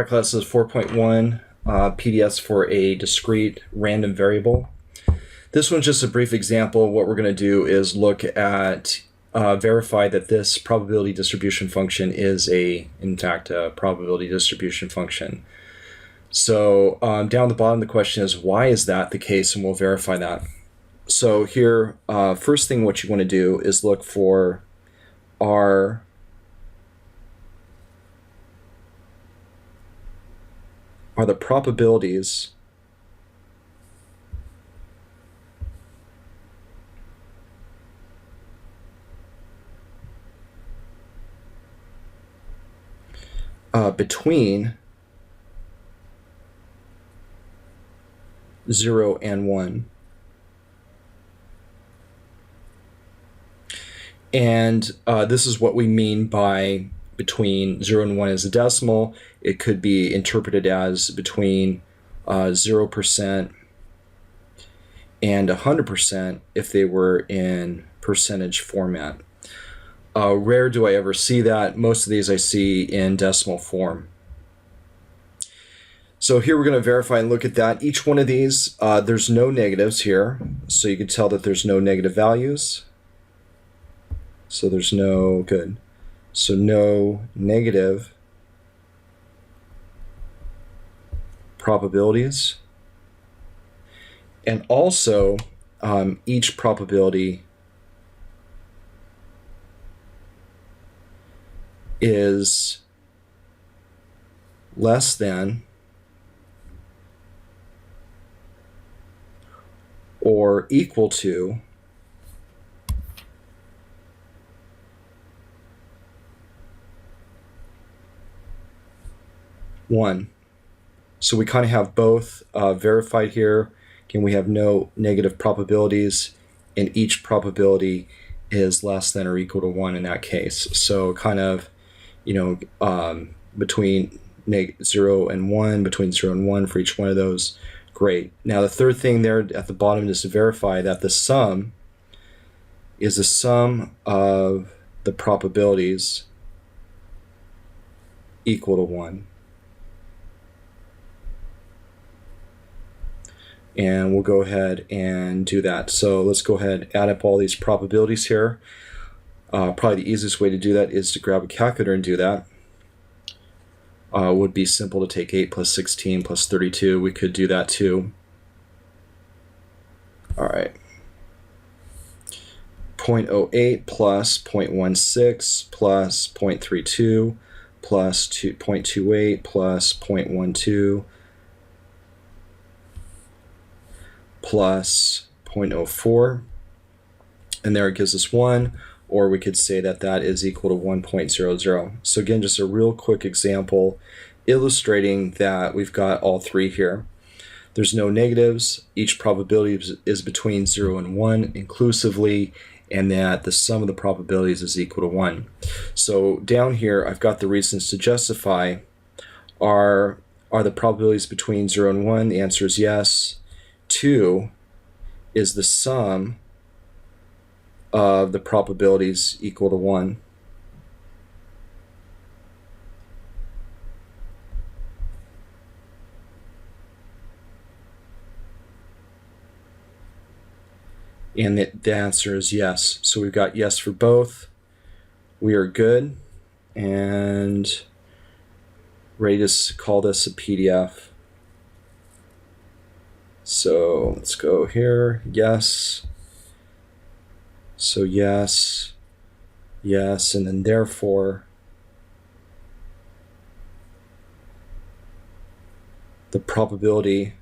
our class is 4.1 PDFs for a discrete random variable. This one's just a brief example. What we're going to do is look at verify that this probability distribution function is in fact a probability distribution function. So down at the bottom the question is, why is that the case, and we'll verify that. So here, first thing what you want to do is look for are the probabilities between 0 and 1. And this is what we mean by between 0 and 1 as a decimal. It could be interpreted as between 0% and 100% if they were in percentage format. Rare do I ever see that. Most of these I see in decimal form. So here we're going to verify and look at that. Each one of these, there's no negatives here, so you can tell that there's no negative values. So there's no, good. So no negative probabilities. And also, each probability is less than or equal to 1. So we kind of have both verified here. Again, we have no negative probabilities, and each probability is less than or equal to 1 in that case. So kind of, between 0 and 1, between 0 and 1 for each one of those. Great. Now the third thing there at the bottom is to verify that the sum is the sum of the probabilities equal to 1. And we'll go ahead and do that. So let's go ahead and add up all these probabilities here. Probably the easiest way to do that is to grab a calculator and do that. Would be simple to take 8 plus 16 plus 32. We could do that too. All right. 0.08 plus 0.16 plus 0.32 plus 0.28 plus 0.12 plus 0.04, and there it gives us 1, or we could say that that is equal to 1.00. So again, just a real quick example illustrating that we've got all three here. There's no negatives, each probability is between 0 and 1 inclusively, and that the sum of the probabilities is equal to 1. So down here I've got the reasons to justify. Are the probabilities between 0 and 1? The answer is yes. 2 is the sum of the probabilities equal to 1. And the answer is yes. So we've got yes for both. We are good and ready to call this a PDF. So let's go here, yes. So yes, yes, and then therefore the probability,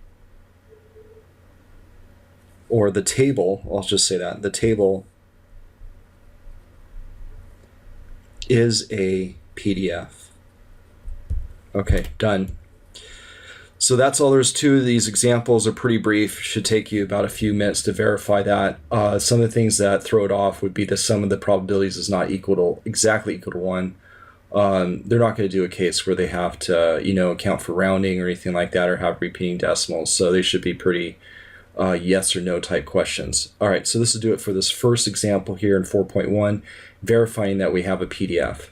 or the table, I'll just say that, the table is a PDF. Okay, done. So that's all there's to. These examples are pretty brief. Should take you about a few minutes to verify that. Some of the things that throw it off would be the sum of the probabilities is not exactly equal to 1. They're not going to do a case where they have to, account for rounding or anything like that, or have repeating decimals. So they should be pretty yes or no type questions. All right, so this will do it for this first example here in 4.1, verifying that we have a PDF.